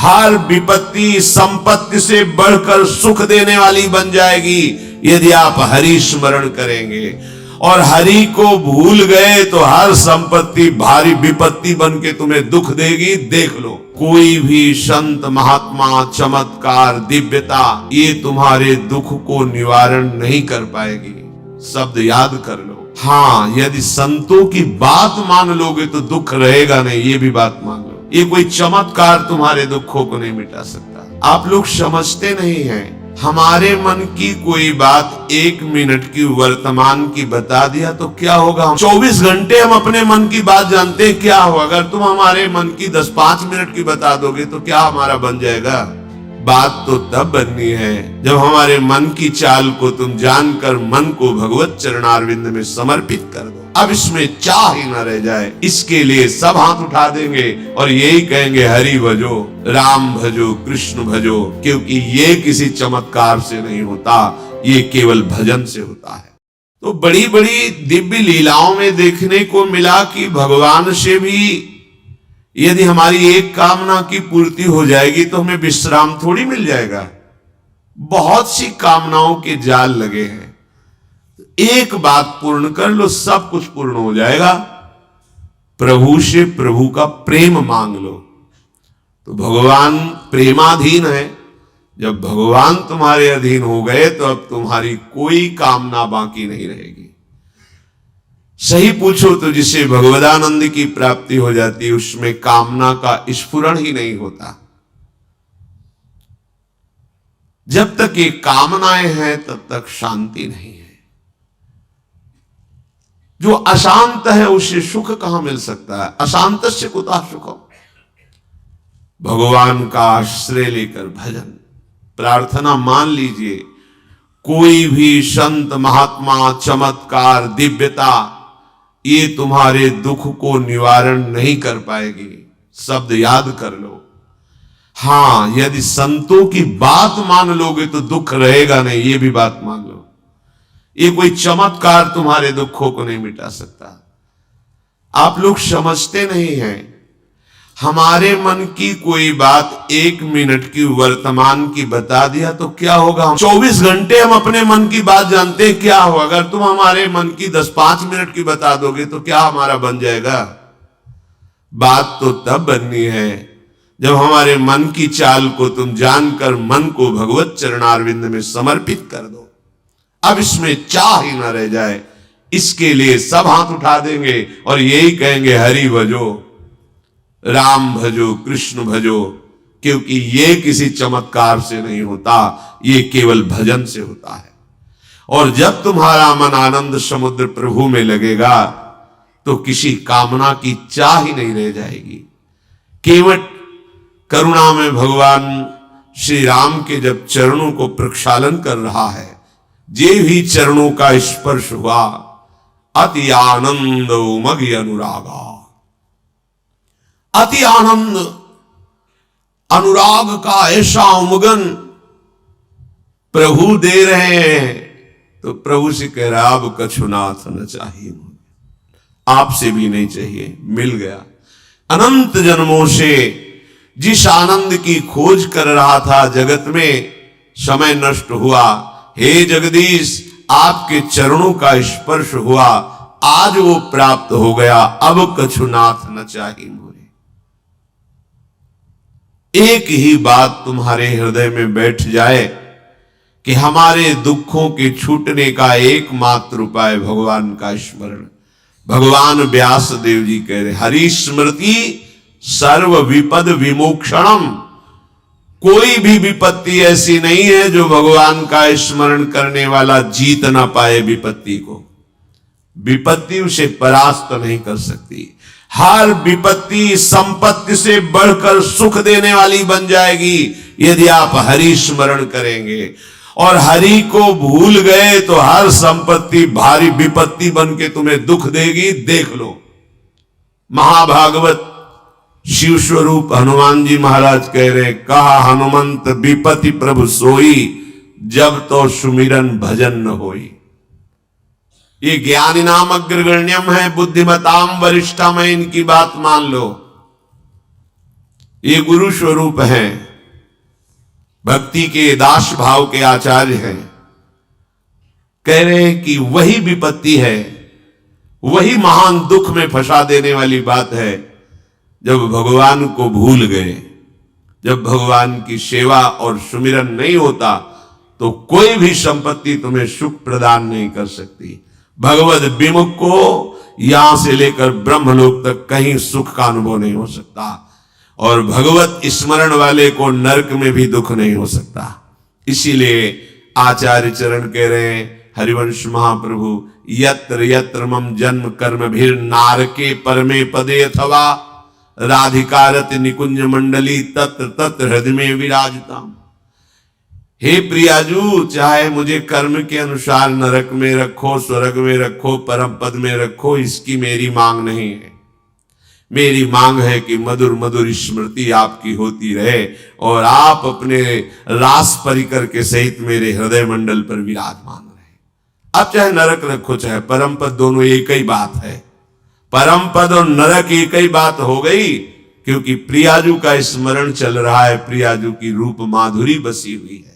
हर विपत्ति संपत्ति से बढ़कर सुख देने वाली बन जाएगी यदि आप हरि स्मरण करेंगे। और हरि को भूल गए तो हर संपत्ति भारी विपत्ति बन के तुम्हें दुख देगी। देख लो, कोई भी संत महात्मा चमत्कार दिव्यता ये तुम्हारे दुख को निवारण नहीं कर पाएगी। शब्द याद कर लो। हाँ, यदि संतों की बात मान लोगे तो दुख रहेगा नहीं, ये भी बात मान लो। ये कोई चमत्कार तुम्हारे दुखों को नहीं मिटा सकता। आप लोग समझते नहीं हैं, हमारे मन की कोई बात 1 मिनट की वर्तमान की बता दिया तो क्या होगा। 24 घंटे हम अपने मन की बात जानते हैं क्या होगा। अगर तुम हमारे मन की 10-5 मिनट की बता दोगे तो क्या हमारा बन जाएगा। बात तो तब बननी है जब हमारे मन की चाल को तुम जानकर मन को भगवत चरणारविंद में समर्पित कर दो। अब इसमें चाह ही न रह जाए, इसके लिए सब हाथ उठा देंगे और यही कहेंगे हरि भजो, राम भजो, कृष्ण भजो। क्योंकि ये किसी चमत्कार से नहीं होता, ये केवल भजन से होता है। तो बड़ी बड़ी दिव्य लीलाओं में देखने को मिला कि भगवान से भी यदि हमारी एक कामना की पूर्ति हो जाएगी तो हमें विश्राम थोड़ी मिल जाएगा। बहुत सी कामनाओं के जाल लगे हैं, एक बात पूर्ण कर लो, सब कुछ पूर्ण हो जाएगा। प्रभु से प्रभु का प्रेम मांग लो। तो भगवान प्रेमाधीन है। जब भगवान तुम्हारे अधीन हो गए तो अब तुम्हारी कोई कामना बाकी नहीं रहेगी। सही पूछो तो जिसे भगवदानंद की प्राप्ति हो जाती है उसमें कामना का स्फुरण ही नहीं होता। जब तक ये कामनाएं हैं तब तक शांति नहीं है। जो अशांत है उसे सुख कहां मिल सकता है। अशांत से कुतः सुखम। भगवान का आश्रय लेकर भजन प्रार्थना मान लीजिए। कोई भी संत महात्मा चमत्कार दिव्यता ये तुम्हारे दुख को निवारण नहीं कर पाएगी। शब्द याद कर लो। हां, यदि संतों की बात मान लोगे तो दुख रहेगा नहीं, ये भी बात मान लो। ये कोई चमत्कार तुम्हारे दुखों को नहीं मिटा सकता। आप लोग समझते नहीं हैं, हमारे मन की कोई बात 1 मिनट की वर्तमान की बता दिया तो क्या होगा। 24 घंटे हम अपने मन की बात जानते हैं क्या होगा। अगर तुम हमारे मन की 10-5 मिनट की बता दोगे तो क्या हमारा बन जाएगा। बात तो तब बननी है जब हमारे मन की चाल को तुम जानकर मन को भगवत चरणारविंद में समर्पित कर दो। अब इसमें चाह ही न रह जाए, इसके लिए सब हाथ उठा देंगे और यही कहेंगे हरि भजो, राम भजो, कृष्ण भजो। क्योंकि ये किसी चमत्कार से नहीं होता, ये केवल भजन से होता है। और जब तुम्हारा मन आनंद समुद्र प्रभु में लगेगा तो किसी कामना की चाह ही नहीं रह जाएगी। केवट करुणा में भगवान श्री राम के जब चरणों को प्रक्षालन कर रहा है, जे भी चरणों का स्पर्श हुआ, अति आनंद उमगी अनुरागा। अति आनंद अनुराग का ऐसा उमगन प्रभु दे रहे हैं तो प्रभु से कह रहा अब कछुनाथ न चाहिए, आपसे भी नहीं चाहिए, मिल गया। अनंत जन्मों से जिस आनंद की खोज कर रहा था जगत में, समय नष्ट हुआ। हे जगदीश, आपके चरणों का स्पर्श हुआ, आज वो प्राप्त हो गया, अब कछुनाथ न चाहिए मोरे। एक ही बात तुम्हारे हृदय में बैठ जाए कि हमारे दुखों के छूटने का एकमात्र उपाय भगवान का स्मरण। भगवान व्यास देव जी कह रहे हरि स्मृति सर्व विपद विमोक्षणम। कोई भी विपत्ति ऐसी नहीं है जो भगवान का स्मरण करने वाला जीत ना पाए विपत्ति को। विपत्ति उसे परास्त नहीं कर सकती। हर विपत्ति संपत्ति से बढ़कर सुख देने वाली बन जाएगी यदि आप हरि स्मरण करेंगे। और हरि को भूल गए तो हर संपत्ति भारी विपत्ति बन के तुम्हें दुख देगी। देख लो, महाभागवत शिव स्वरूप हनुमान जी महाराज कह रहे, कहा हनुमंत विपत्ति प्रभु सोई, जब तो सुमिरन भजन न होई। ये ज्ञानी नाम अग्रगण्यम है, बुद्धिमताम वरिष्ठम है, इनकी बात मान लो। ये गुरु स्वरूप हैं, भक्ति के दास भाव के आचार्य हैं। कह रहे हैं कि वही विपत्ति है, वही महान दुख में फंसा देने वाली बात है जब भगवान को भूल गए। जब भगवान की सेवा और सुमिरन नहीं होता तो कोई भी संपत्ति तुम्हें सुख प्रदान नहीं कर सकती। भगवत विमुख को यहां से लेकर ब्रह्मलोक तक कहीं सुख का अनुभव नहीं हो सकता, और भगवत स्मरण वाले को नरक में भी दुख नहीं हो सकता। इसीलिए आचार्य चरण कह रहे हैं, हरिवंश महाप्रभु, यत्र यत्र मम जन्म कर्म भीर नारके परमे पदे अथवा राधिकारत निकुंज मंडली तत्र तत्र हृदय में विराजताम। हे प्रियाजू, चाहे मुझे कर्म के अनुसार नरक में रखो, स्वर्ग में रखो, परम पद में रखो, इसकी मेरी मांग नहीं है। मेरी मांग है कि मधुर मधुर स्मृति आपकी होती रहे और आप अपने रास परिकर के सहित मेरे हृदय मंडल पर विराजमान रहे। अब चाहे नरक रखो चाहे परम पद, दोनों एक ही बात है। परम पद और नरक एक ही बात हो गई, क्योंकि प्रियाजू का स्मरण चल रहा है, प्रियाजू की रूप माधुरी बसी हुई है।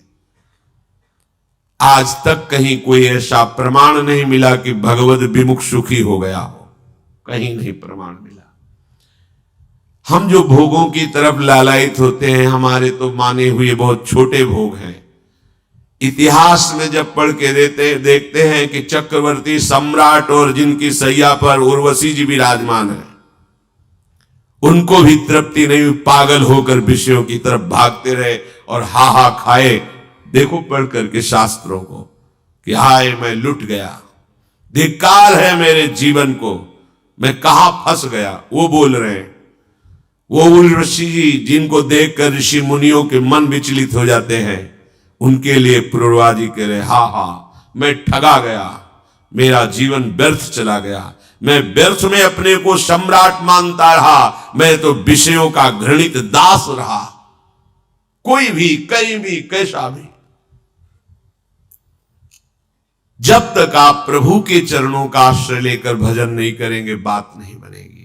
आज तक कहीं कोई ऐसा प्रमाण नहीं मिला कि भगवत विमुख सुखी हो गया हो, कहीं नहीं प्रमाण मिला। हम जो भोगों की तरफ लालायित होते हैं, हमारे तो माने हुए बहुत छोटे भोग हैं। इतिहास में जब पढ़ के देखते हैं कि चक्रवर्ती सम्राट और जिनकी सैया पर उर्वशी जी विराजमान है, उनको भी तृप्ति नहीं, पागल होकर विषयों की तरफ भागते रहे और हा खाए। देखो पढ़ करके शास्त्रों को कि हाय मैं लुट गया, धिक्कार है मेरे जीवन को, मैं कहां फंस गया। वो बोल रहे हैं, वो उर्वशी जी जिनको देखकर ऋषि मुनियों के मन विचलित हो जाते हैं, उनके लिए पुरुरवा जी कह रहे, हा मैं ठगा गया, मेरा जीवन व्यर्थ चला गया, मैं व्यर्थ में अपने को सम्राट मानता रहा, मैं तो विषयों का घृणित दास रहा। कोई भी कहीं भी कैसा भी, जब तक आप प्रभु के चरणों का आश्रय लेकर भजन नहीं करेंगे बात नहीं बनेगी।